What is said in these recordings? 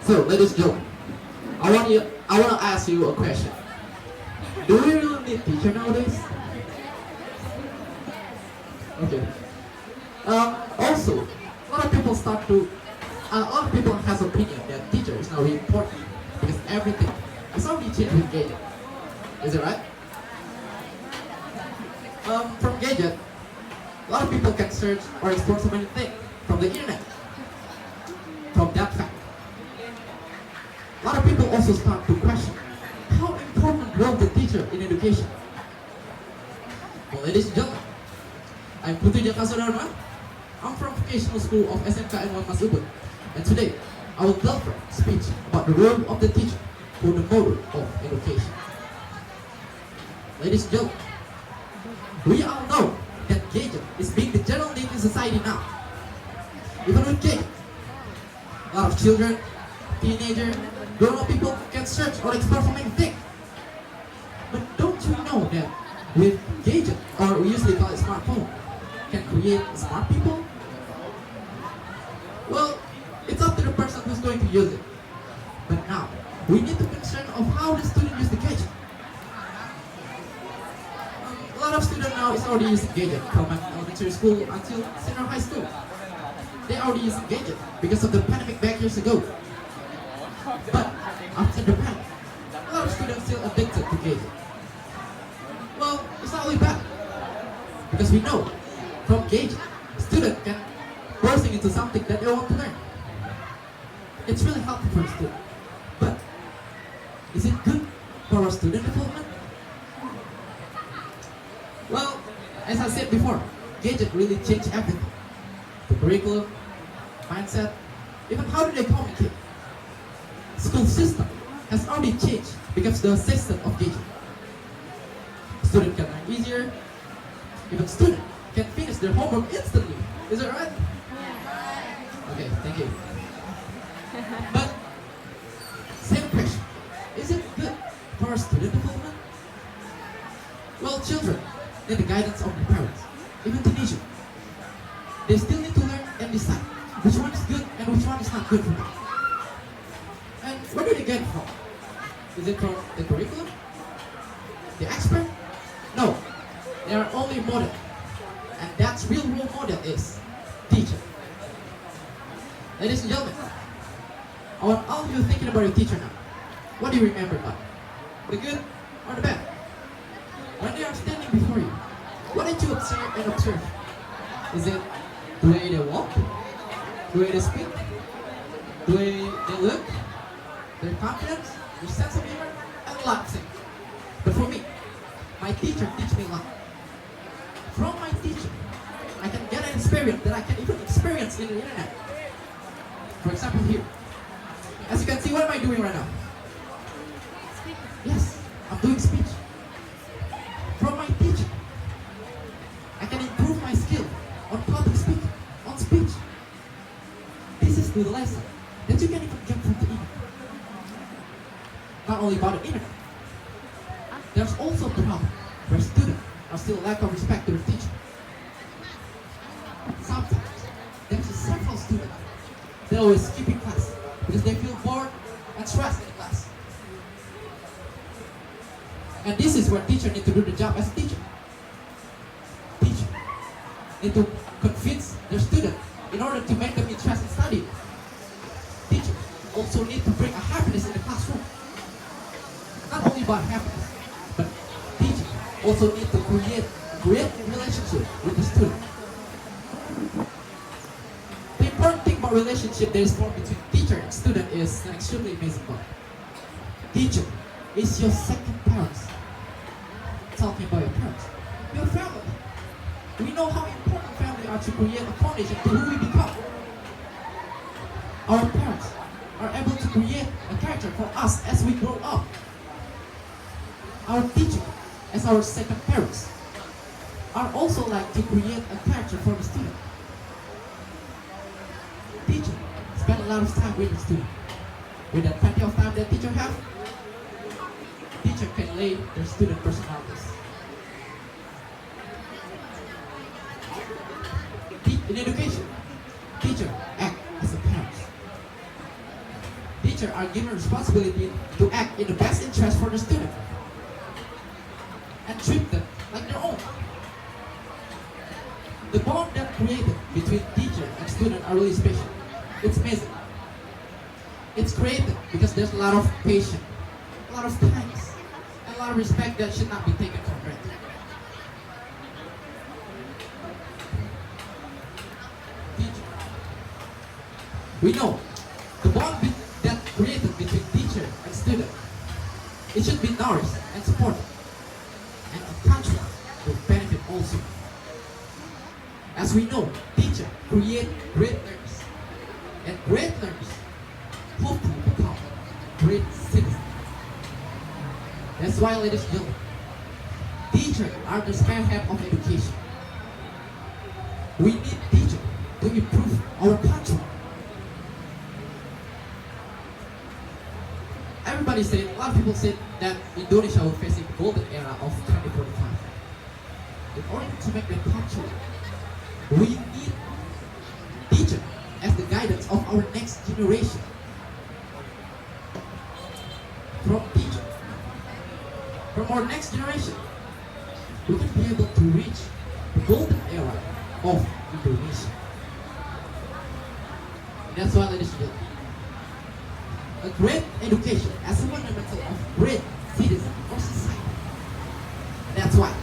So, ladies and gentlemen, I want to ask you a question. Do we really need teacher nowadays? Okay. Also, a lot of people has opinion that teacher is not really important because everything is already changed with gadget. Is it right? From gadget, a lot of people can search or explore so many things from the internet. From that fact, a lot of people also start to question how important role the teacher in education. Well, ladies and gentlemen, I'm Jaka. I'm from vocational school of SMK N1 Mas Ubud, and today I will deliver a speech about the role of the teacher for the model of education. Ladies and gentlemen, we all know that gadget is being the general need in society now. Even with gadget, a lot of children, teenagers, grown-up people can search or explore so many things. But don't you know that with gadget, or we usually call it smartphone, can create smart people? Well, it's up to the person who's going to use it. But now, we need to concern of how the student use the gadget. A lot of students now is already using gadget from elementary school until senior high school. They already using gadget because of the pandemic back years ago. But after the pandemic, a lot of students still addicted to gadget. Well, it's not really bad because we know from gadget, student can bursting into something that they want to learn. It's really helpful for a student. But is it good for our student development? Well, as I said before, gadget really changed everything. The curriculum, mindset, even how do they communicate. School system has already changed because of the system of gadget. Student can learn easier, even student can finish their homework instantly. Is that right? Okay, thank you. But, same question. Is it good for our student development? Well, children need the guidance of their parents, even teenagers. They still need to learn and decide which one is good and which one is not good for them. And where do they get it from? Is it from the curriculum? The expert? No, they are only model. And that's real role model is teacher. Ladies and gentlemen, I want all of you thinking about your teacher now. What do you remember about? The good or the bad? When they are standing before you, what did you observe and observe? Is it the way they walk? The way they speak? The way they look? Their confidence? Their sense of humor? And a lot of things. But for me, my teacher teach me a lot. From my teacher, I can get an experience that I can even experience in the internet. For example, here. As you can see, what am I doing right now? Yes, I'm doing speech. From my teacher, I can improve my skill on public speaking, on speech. This is the lesson that you can even get from the internet. Not only about the internet, there's also a problem where students are still lack of respect to their teacher. Sometimes there's several students that always skipping class because they feel bored and stressed in class. And this is where teacher need to do the job as a teacher. Teacher need to convince their student in order to make them interested in studying. Teacher also need to bring a happiness in the classroom. Not only about happiness, but teacher also need to create a great relationship with the student. The important thing about relationship that is formed between teacher and student is an extremely amazing one. Teacher is your second parents. Talking about your parents, your family. We know how important family are to create a foundation to who we become. Our parents are able to create a character for us as we grow up. Our teacher, as our second parents, are also like to create a character for the student. Teacher spend a lot of time with the student. With that plenty of time that teacher have, teacher can lay their student personalities. In education, teacher act as a parent. Teacher teachers are given responsibility to act in the best interest for the student and treat them like their own. The bond that created between teacher and student are really special. It's amazing. It's created because there's a lot of patience, a lot of kindness, and a lot of respect that should not be taken for granted. Teacher. We know the bond that created between teacher and student, it should be nourished and supported, and a country will benefit also. As we know, teachers create great learners, and great learners hopefully become great citizens. That's why, ladies and gentlemen, teachers are the spearhead of education. We need teachers to improve our country. Everybody said, a lot of people said that Indonesia will face a golden era of 2045. In order to make that come true, we need teachers as the guidance of our next generation. From teachers, from our next generation, we can be able to reach the golden era of Indonesia. That's why, ladies and gentlemen, a great education as a fundamental of great citizen or society. That's why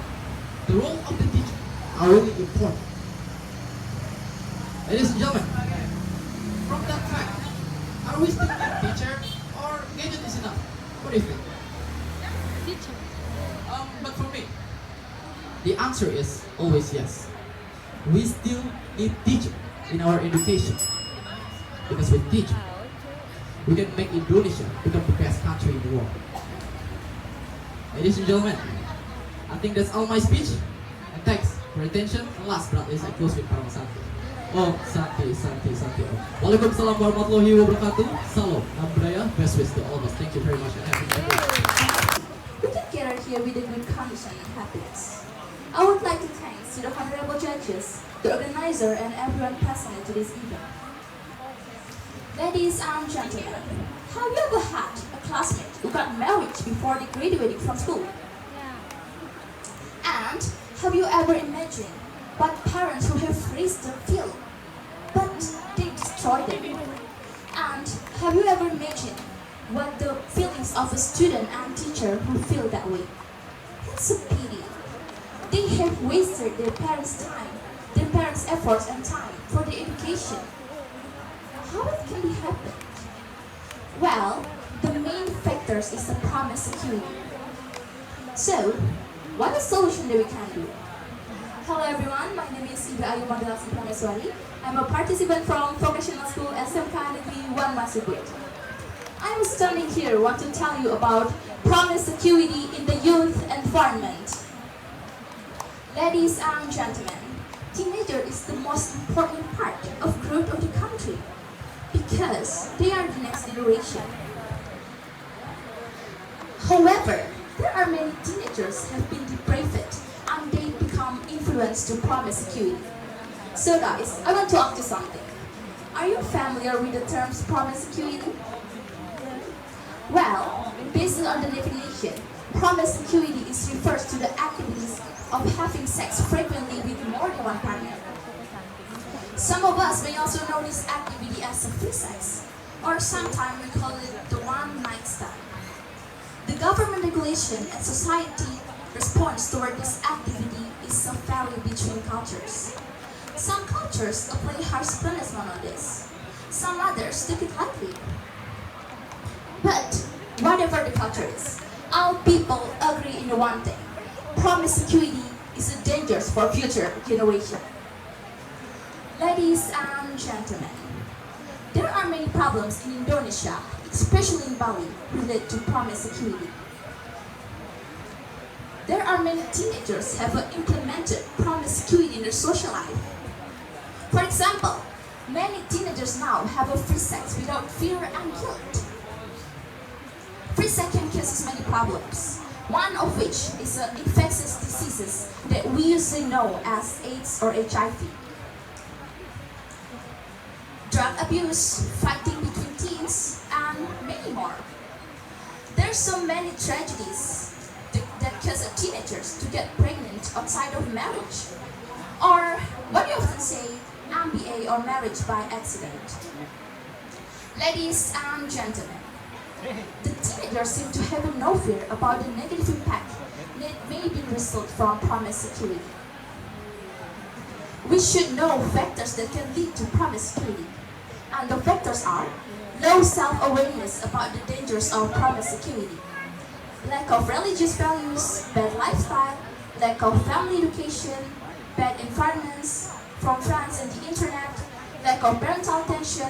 the role of the teacher are really important. Ladies and gentlemen, from that fact, are we still a teacher or gadget is enough? What do you think? Teacher. But for me, the answer is always yes. We still need teacher in our education. Because with teacher, we can make Indonesia become the best country in the world. Ladies and gentlemen, I think that's all my speech. And thanks for your attention. And last but not least, I close with Parang Santi. Oh, Santi. Waalaikumsalam warahmatullahi wabarakatuh. Salam, Nam Budaya, best wishes to all of us. Thank you very much and happy birthday. We can gather here with a good condition and happiness. I would like to thank to the honorable judges, the organizer, and everyone present to this event. Ladies and gentlemen, have you ever had a classmate who got married before they graduated from school? And have you ever imagined what parents who have raised them feel, but they destroy them? And have you ever imagined what the feelings of a student and teacher who feel that way? It's a pity. They have wasted their parents' time, their parents' efforts and time for their education. How it can be happened? Well, the main factors is the promised security. So, what is the solution that we can do? Hello everyone, my name is Widiari. I'm a participant from Vocational School SMK Negeri 1 Masjid. I am standing here want to tell you about promised security in the youth environment. Ladies and gentlemen, teenager is the most important part of growth of the country because they are the next generation. However, there are many teenagers have been depraved and they become influenced to promise security. So guys, I want to ask you something. Are you familiar with the terms promise security? Well, based on the definition, promise security is refers to the activities of having sex frequently with more than one partner. Some of us may also know this activity as a free sex, or sometimes we call it the one-night stand. The government regulation and society response toward this activity is a vary between cultures. Some cultures apply harsh punishment on this. Some others took it lightly. But whatever the culture is, all people agree in one thing. Promise security is a danger for future generation. Ladies and gentlemen, there are many problems in Indonesia, especially in Bali, related to promise security. There are many teenagers have implemented promise security in their social life. For example, many teenagers now have a free sex without fear and guilt. Free sex can cause many problems, one of which is infectious diseases that we usually know as AIDS or HIV. Drug abuse, fighting between teens, and many more. There's so many tragedies that cause teenagers to get pregnant outside of marriage. Or what you often say, MBA or marriage by accident. Ladies and gentlemen, the teenagers seem to have no fear about the negative impact that may be result from promiscuity. We should know factors that can lead to promiscuity. And the factors are low self-awareness about the dangers of promiscuity, lack of religious values, bad lifestyle, lack of family education, bad environments from friends and the internet, lack of parental attention,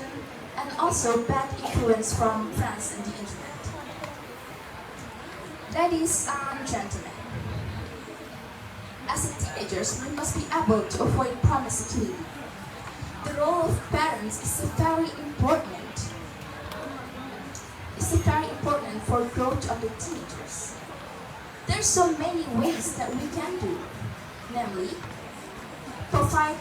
and also bad influence from friends and the internet. Ladies and gentlemen, as teenagers, we must be able to avoid promiscuity. The role of parents is very important. It's very important for growth of the teenagers. There's so many ways that we can do, namely, provide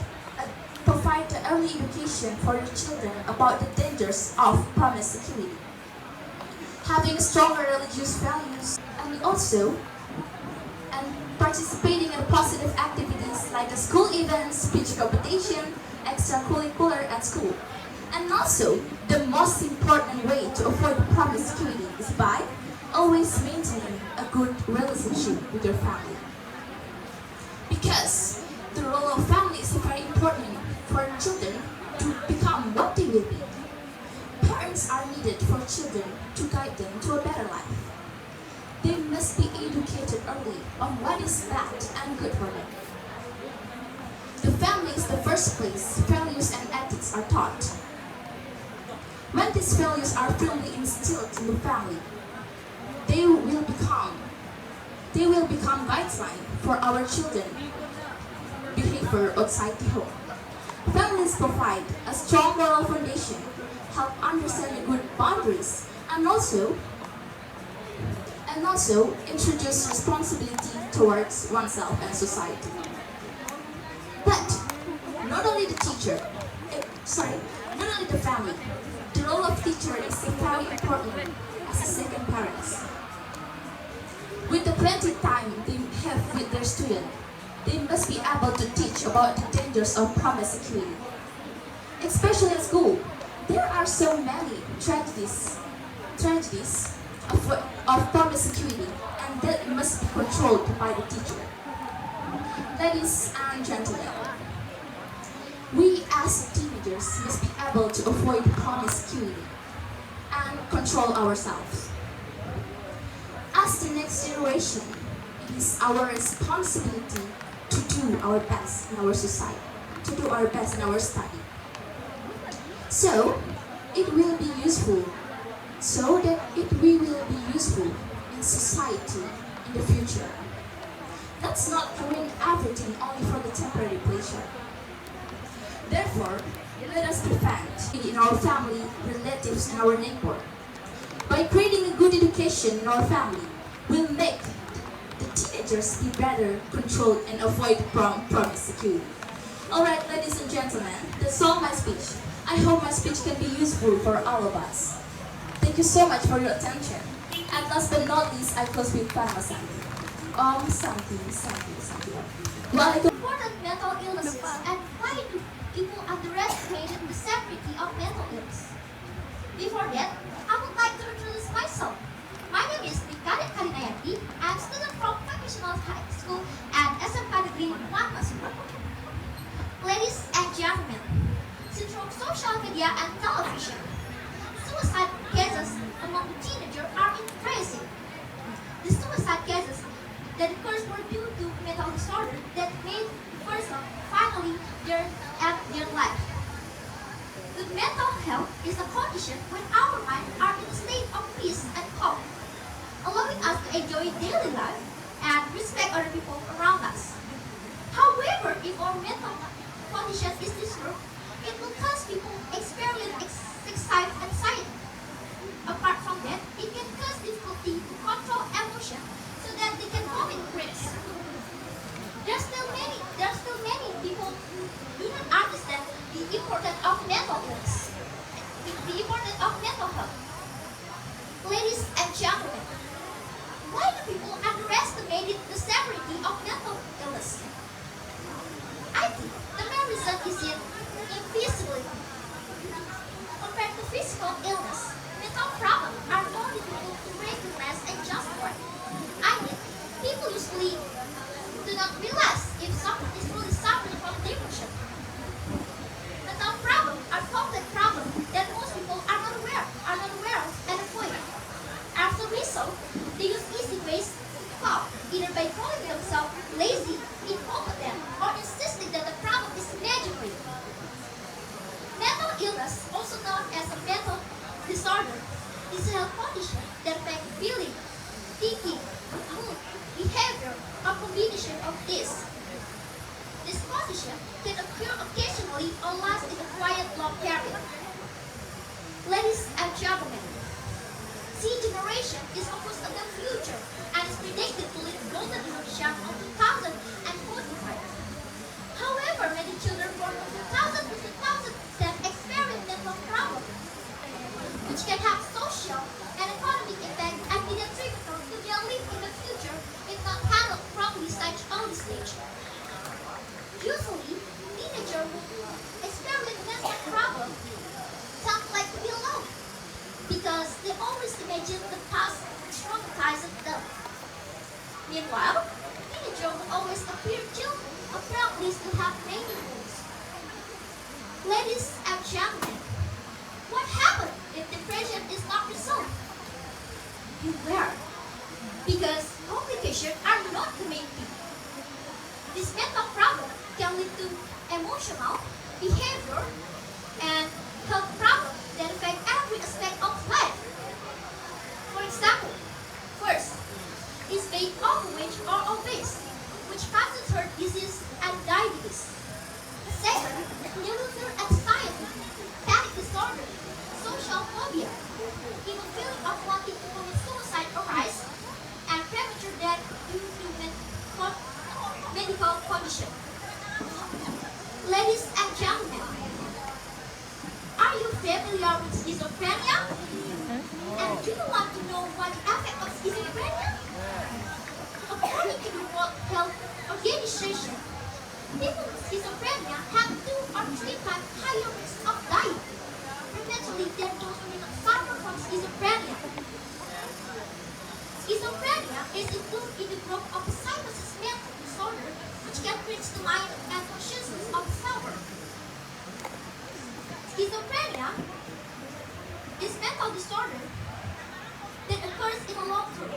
the early education for your children about the dangers of promiscuity, having stronger religious values, and also participating in positive activities like the school events, speech competition, extracurricular at school. And also, the most important way to avoid promiscuity is by always maintaining a good relationship with your family. Because the role of family is very important for children to become what they will be. Parents are needed for children to guide them to a better life. They must be educated early on what is bad and good for them. The family is the first place values and ethics are taught. When these values are firmly instilled in the family, they will become guidelines for our children behavior outside the home. Families provide a strong moral foundation, help understand the good boundaries, and also introduce responsibility towards oneself and society. But not only the family, the role of teacher is very important as a second parents. With the plenty time they have with their student, they must be able to teach about the dangers of promiscuity. Especially at school, there are so many tragedies of promiscuity, and that must be controlled by the teacher. Ladies and gentlemen, we as teenagers must be able to avoid promiscuity and control ourselves. As the next generation, it is our responsibility to do our best in our society, to do our best in our study. So, it will be useful, so that we will be useful in society in the future. Let's not ruin everything only for the temporary pleasure. Therefore, let us defend in our family, relatives, and our neighbor. By creating a good education in our family, we'll make the teenagers be better controlled and avoid promiscuity. Alright, ladies and gentlemen, that's all my speech. I hope my speech can be useful for all of us. Thank you so much for your attention. And last but not least, I close with Karina Santi. Santi. Important mental illnesses and why do people underestimate the severity of mental illness? Before that, I would like to introduce myself. My name is Karina. I'm a student from Vocational High School and SMK Negeri 1 Masukan. Ladies and gentlemen, since from social media and television, suicide cases among teenagers are increasing. The suicide cases that occurs were due to mental disorder that made the person finally end their life. Good mental health is a condition when our minds are in a state of peace and calm, allowing us to enjoy daily life and respect other people around us. However, if our mental condition is disturbed, it will cause people experience anxiety. Apart from that, it can cause difficulty to control emotion so that they can commit crimes. There's still many people who do not understand the importance of mental illness, the importance of mental health. Ladies and gentlemen, why do people underestimate the severity of mental illness? I think the main reason is in invisibility. Compared to physical illness, mental problems are more difficult to recognize and justify. I mean, people usually do not realize if someone is really suffering from depression. Mental problems are complex problems that most people are not aware of and avoid. As a result, they use easy ways to cope, either by calling themselves lazy, incompetent, or insisting that the problem is imaginary. Mental illness, also known as a mental disorder, is a health condition that affects feeling, thinking, mood, behavior, or combination of these. This condition can occur occasionally or last in a quiet long period. Ladies and gentlemen, Z generation is focused on the future and is predicted to lead golden generation of 2045. However, many children born in 2000 to 2010 experience mental problems, which can have social and economic impact and be detrimental to their life in the future if not handled properly such early stage. Usually, teenagers who experience mental problems sound like to be alone because they always imagine the past traumatizes them. Meanwhile, teenagers will always appear children or probably still have many wounds. Ladies and gentlemen, what happens if depression is not resolved? Beware, because complications are not the main thing. This mental problem can lead to emotional, behavior, and health problems that affect every aspect of life. For example, first is being overweight or obese, which causes heart disease and diabetes. Second, they will feel anxiety, panic disorder, social phobia, even feeling of wanting to commit suicide arise, and premature death due to medical condition. Ladies and gentlemen, are you familiar with schizophrenia? And do you want to know what the effect of schizophrenia? According to the World Health Organization, people with schizophrenia have 2 or 3 times higher risk of dying prematurely than those who do not suffer from schizophrenia. Schizophrenia is included in the group of psychosis mental disorder, which can reach the mind and consciousness of the sufferer. Schizophrenia is mental disorder that occurs in the long term.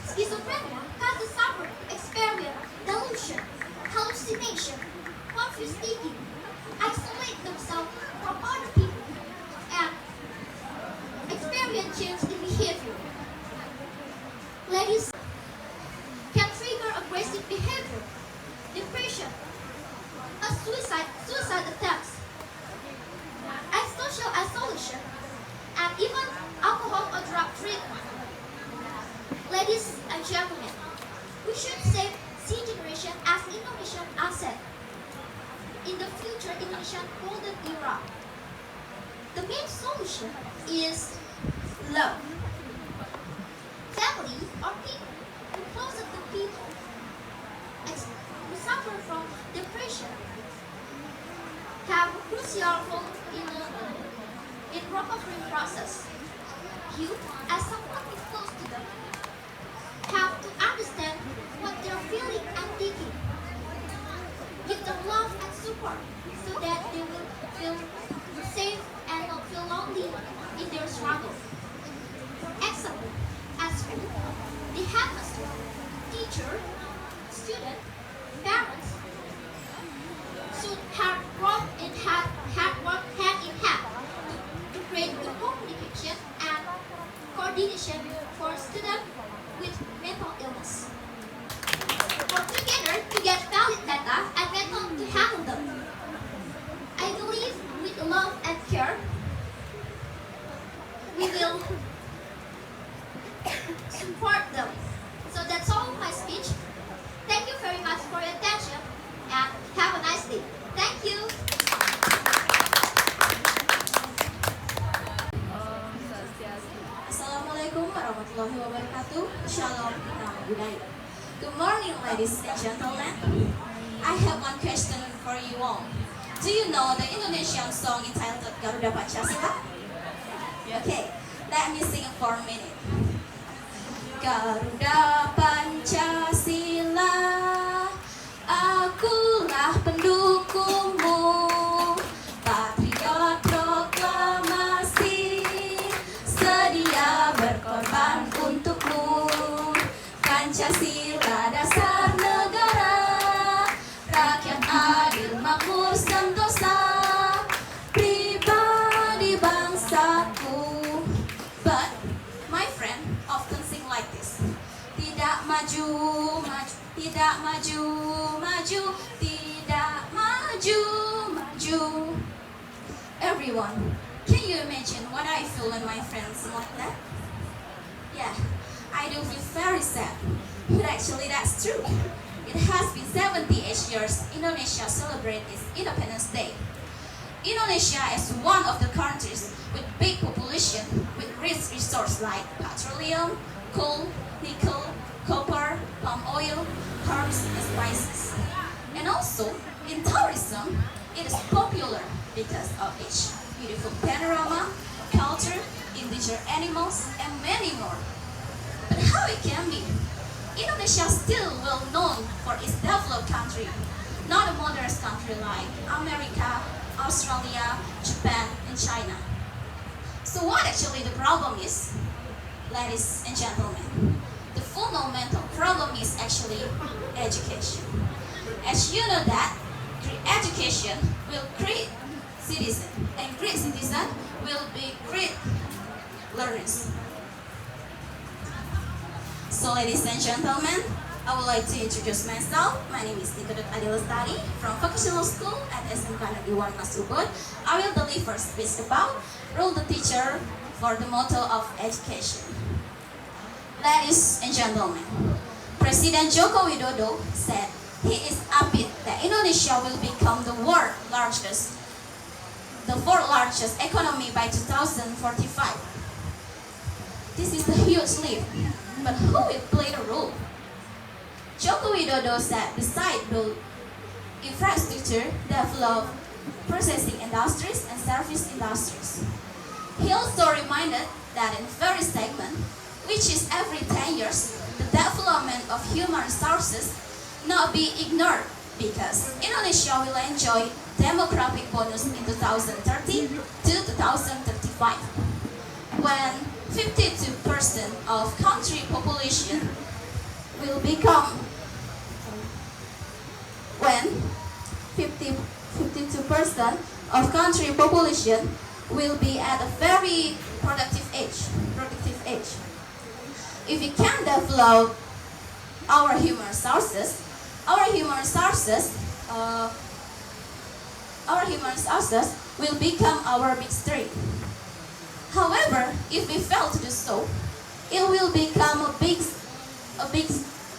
Schizophrenia causes the sufferer to experience delusion, hallucination, confused thinking, isolate themselves from other people, and experience change in behavior. Ladies, can trigger aggressive behavior, depression, suicide attempts, and social isolation, and even alcohol or drug treatment. Ladies and gentlemen, we should save Z generation as Indonesian asset. In the future Indonesian golden era, the main solution is love. Family or people who closer to people who suffer from depression have a crucial role in recovery process. You, as someone who is close to them, have to understand what they are feeling and thinking. Give them love and support so that they will feel safe and not feel lonely in their struggle. Example, at school, the headmaster, teacher, student, parents should have worked hand in hand to create good communication and coordination for students with mental illness. Work together to get valid data and method to handle them. I believe with love and care, we will support them. So that's all my speech. Widiari. Good morning, ladies and gentlemen. I have one question for you all. Do you know the Indonesian song entitled Garuda Pancasila? Okay, let me sing it for a minute. Garuda Pancasila, akulah pendukungmu, patriot proklamasi, sedia berkorban untukmu. Pancasila dasar negara, rakyat adil makmur sentosa, pribadi bangsaku. But my friend often sing like this. Tidak maju, maju, tidak maju, maju, tidak maju, maju. Everyone, can you imagine what I feel when my friends sing like that? Yeah, I do feel very sad. But actually that's true. It has been 78 years Indonesia celebrates its Independence Day. Indonesia is one of the countries with big population with rich resources like petroleum, coal, nickel, copper, palm oil, herbs, and spices. And also, in tourism, it is popular because of its beautiful panorama, culture, indigenous animals, and many more. But how it can be? Indonesia is still well known for its developed country, not a modern country like America, Australia, Japan, and China. So what actually the problem is? Ladies and gentlemen, the fundamental problem is actually education. As you know that, great education will create citizen, and great citizen will be great learners. So ladies and gentlemen, I would like to introduce myself. My name is Nika.Adilestari from Vocational School at SMK Negeri 1 Masubud. I will deliver speech about role the teacher for the motto of education. Ladies and gentlemen, President Joko Widodo said he is upbeat that Indonesia will become the fourth largest economy by 2045. This is a huge leap, but who will play the role? Joko Widodo said besides build infrastructure, develop processing industries and service industries. He also reminded that in various segment, which is every 10 years, the development of human resources not be ignored because Indonesia will enjoy demographic bonus in 2030 to 2035 when 52% of country population will become 52% of country population will be at a very productive age. If we can develop our human resources will become our big strength. However, if we fail to do so, it will become a big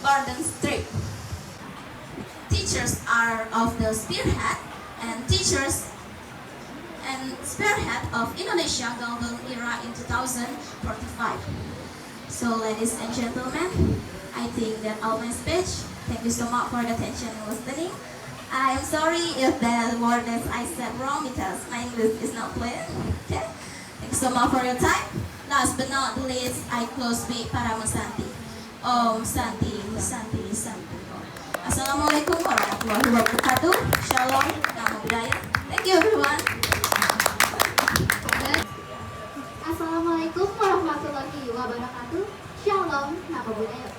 burden strength. Teachers are of the spearhead of Indonesia golden era in 2045. So ladies and gentlemen, I think that all my speech. Thank you so much for the attention and listening. I am sorry if the word that I said wrong because my English is not fluent. Okay? Thank you so much for your time. Last but not least, I close with Paramusanti. Om Santi, Santi, Santi. Assalamualaikum warahmatullahi wabarakatuh. Shalom, Namo Buddhaya. Thank you everyone. Assalamualaikum warahmatullahi wabarakatuh. Shalom, Namo Buddhaya.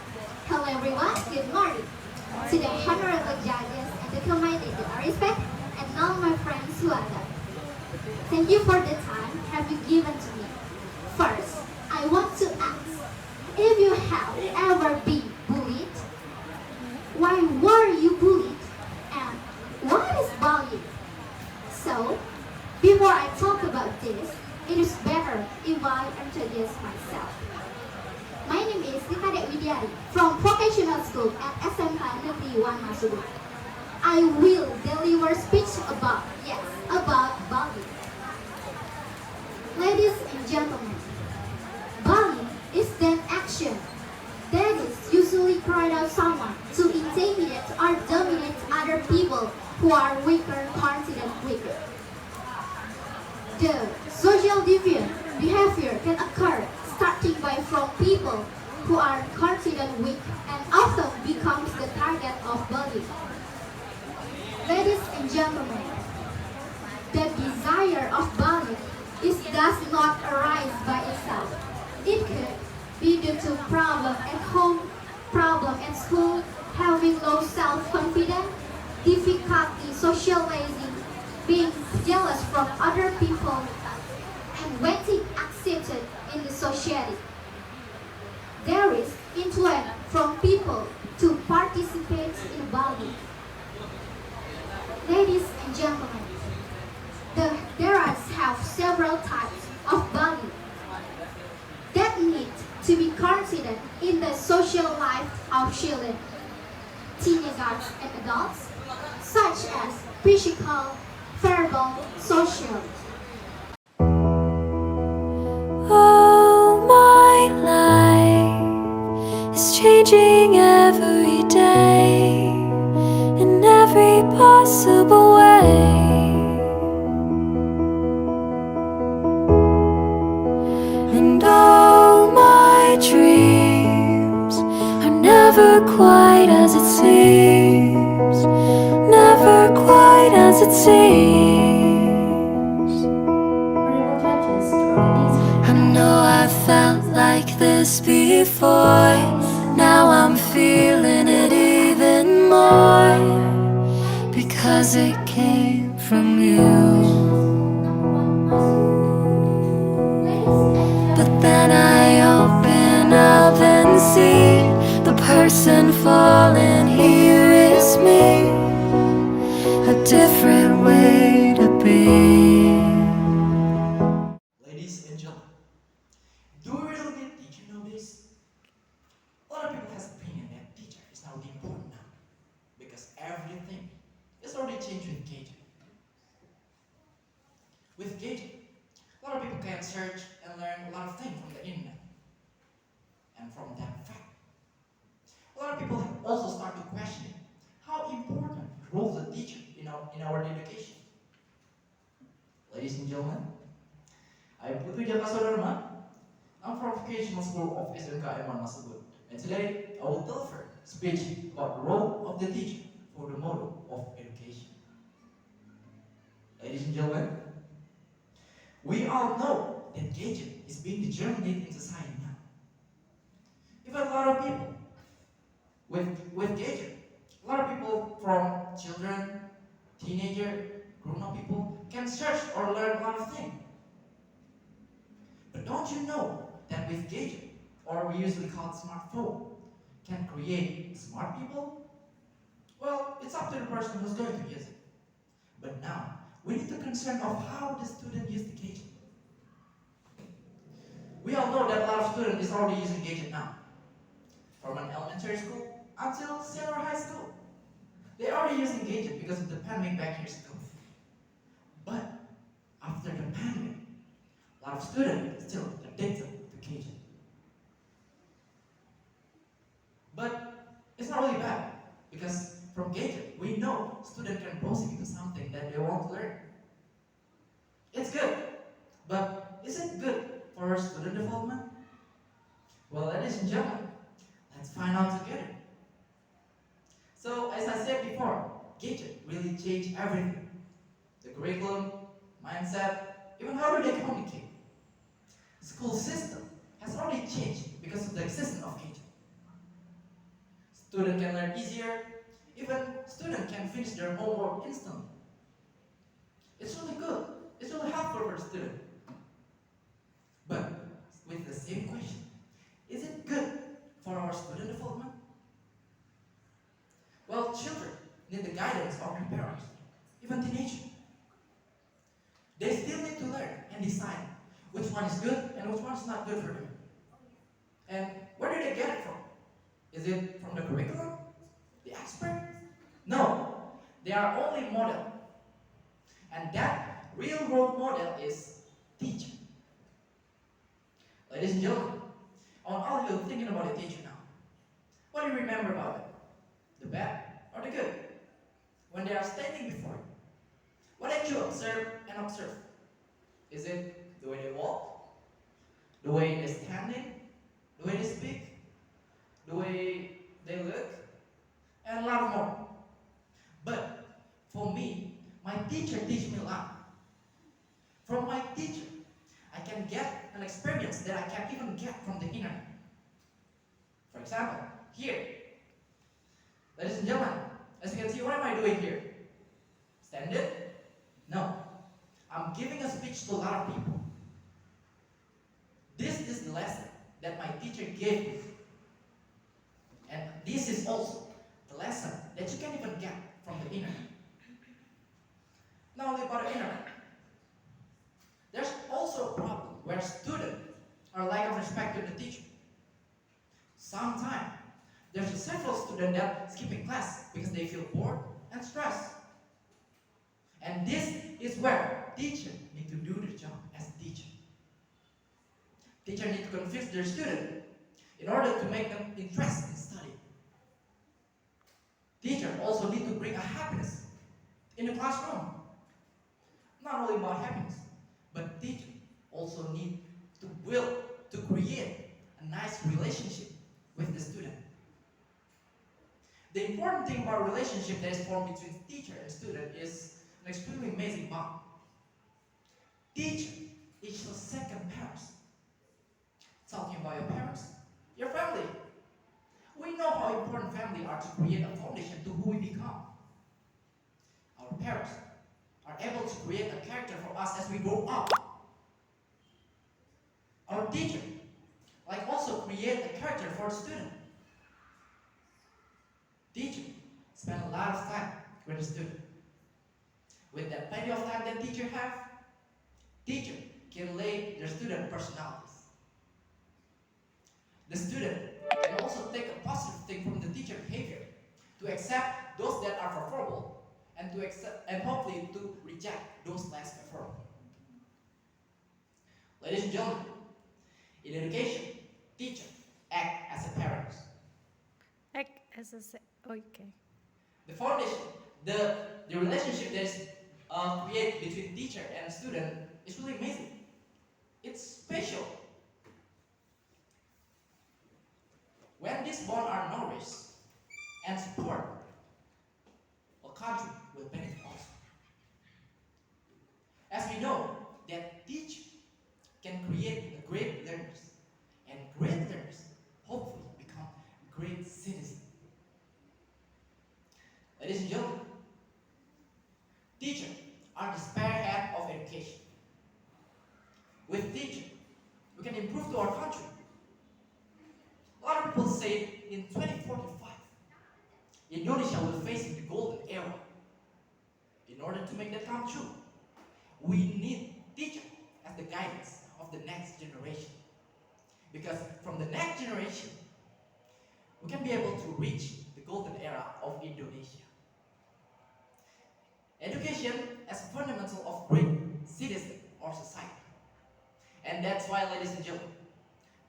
Hello everyone, good morning. To the honorable judges and the committee that I respect, and all my friends who are there. Thank you for the time have you given to me. First, I want to ask, if you have ever been bullied, why were you bullied and what is bullying? So, before I talk about this, it is better if I introduce myself. My name is Widiari from Vocational School at SMK Negeri 1 Masubud. I will deliver speech about bullying. Ladies and gentlemen, bullying is that action that is usually easily point out someone to intimidate or dominate other people who are weaker, considered weaker. The social deviant behavior can occur starting from people who are considered weak and often becomes the target of bullying. Ladies and gentlemen, the desire of bullying does not arise by itself. It could be due to problem at home, problem at school, having low self-confidence, difficulty socializing, being jealous from other people, and wanting accepted in the society. There is influence from people to participate in bullying. Ladies and gentlemen, there have several types of bullying that need to be considered in the social life of children, teenagers, and adults, such as physical, verbal, social. Oh, my life is changing every day in every possible way. And all my dreams are never quite as it seems, never quite as it seems. I know I felt like this before, now I'm feeling it even more, because it came from you. But then I open up and see the person falling here is me, a different way to be. Ladies and gentlemen, do we really need teacher nowadays? A lot of people has opinion that teacher is not really important now because everything is already changed with gadget. With gadget, a lot of people can search and learn a lot of things from the internet. And from that fact, a lot of people have also start to question how important the role of the teacher in our education. Ladies and gentlemen, I am Jaka. I'm from Vocational School of SMK Eman Masubud, and today I will deliver a speech about the role of the teacher for the model of education. Ladies and gentlemen, we all know that gadget is being germinated in society now. Even a lot of people with gadget, a lot of people from children, teenager, grown-up people can search or learn a lot of things. But don't you know that with gadget, or we usually call it smartphone, can create smart people? Well, it's up to the person who's going to use it. But now, we need to concern of how the student use the gadget. We all know that a lot of students is already using gadget now. From an elementary school until senior high school. They're already using gadget because of the pandemic back years ago. But after the pandemic, a lot of students are still addicted to gadget. But it's not really bad because from gadget, we know students can browse into something that they want to learn. It's good, but is it good for our student development? Well, ladies and gentlemen, let's find out together. So, as I said before, gadget really changed everything. The curriculum, mindset, even how do they communicate. The school system has already changed because of the existence of gadget. Students can learn easier, even students can finish their homework instantly. It's really good. It's really helpful for a student. But with the same question, is it good for our student development? Well, children need the guidance of their parents, even teenagers. They still need to learn and decide which one is good and which one is not good for them. And where do they get it from? Is it from the curriculum? The expert? No, they are only model. And that real world model is teacher. Ladies and gentlemen, I want all of you thinking about a teacher now. What do you remember about them? The bad or the good? When they are standing before you, what did you observe and observe? Is it the way they walk? The way they're standing? The way they speak? The way they look? And a lot more. But for me, my teacher teach me a lot. From my teacher, I can get an experience that I can't even get from the internet. For example, here, ladies and gentlemen, as you can see, what am I doing here? Standing? No. I'm giving a speech to a lot of people. This is the lesson that my teacher gave me. And this is also the lesson that you can't even get from the internet. Not only about the internet. There's also a problem where students are lack of respect to the teacher. Sometimes there's several students that skipping class because they feel bored and stressed. And this is where teachers need to do their job as a teacher. Teachers need to convince their student in order to make them interested in study. Teachers also need to bring a happiness in the classroom. Not only about happiness, but teachers also need to create a nice relationship with the student. The important thing about relationship that is formed between teacher and student is an extremely amazing bond. Teacher is your second parents. Talking about your parents, your family. We know how important family are to create a foundation to who we become. Our parents are able to create a character for us as we grow up. Our teacher also create a character for a student. Teacher spend a lot of time with the student. With that plenty of time that teacher have, teacher can lay their student personalities. The student can also take a positive thing from the teacher behavior to accept those that are preferable and to accept and hopefully to reject those less preferable. Ladies and gentlemen, in education, teacher act as a parent. Okay. The foundation, the relationship that is created between teacher and student is really amazing. It's special. When these bonds are nourished and supported, a country will benefit also. As we know that teachers can create great learners, and great learners hopefully become great citizens. Ladies and gentlemen, teachers are the spearhead of education. With teachers, we can improve to our country. A lot of people say in 2045, Indonesia will face the golden era. In order to make that come true, we need teachers as the guidance of the next generation. Because from the next generation, we can be able to reach the golden era of Indonesia. Education as fundamental of great citizen or society. And that's why, ladies and gentlemen,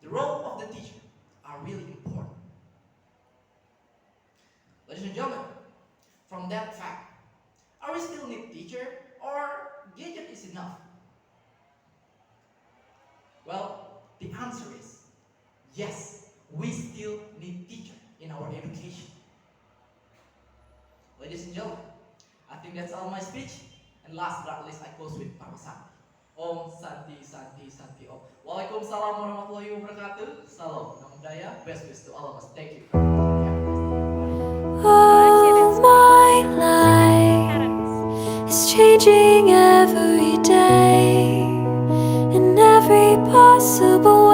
the role of the teacher are really important. Ladies and gentlemen, from that fact, are we still need teacher or gadget is enough? Well, the answer is yes, we still need teacher in our education. Ladies and gentlemen, I think that's all my speech. And last but not least, I close with Parmesan. Om Santi Santi Santi Om. Waalaikumsalam warahmatullahi wabarakatuh. Salam. Namo Buddhaya. Best wishes to all of us. Thank you. All my life is changing every day in every possible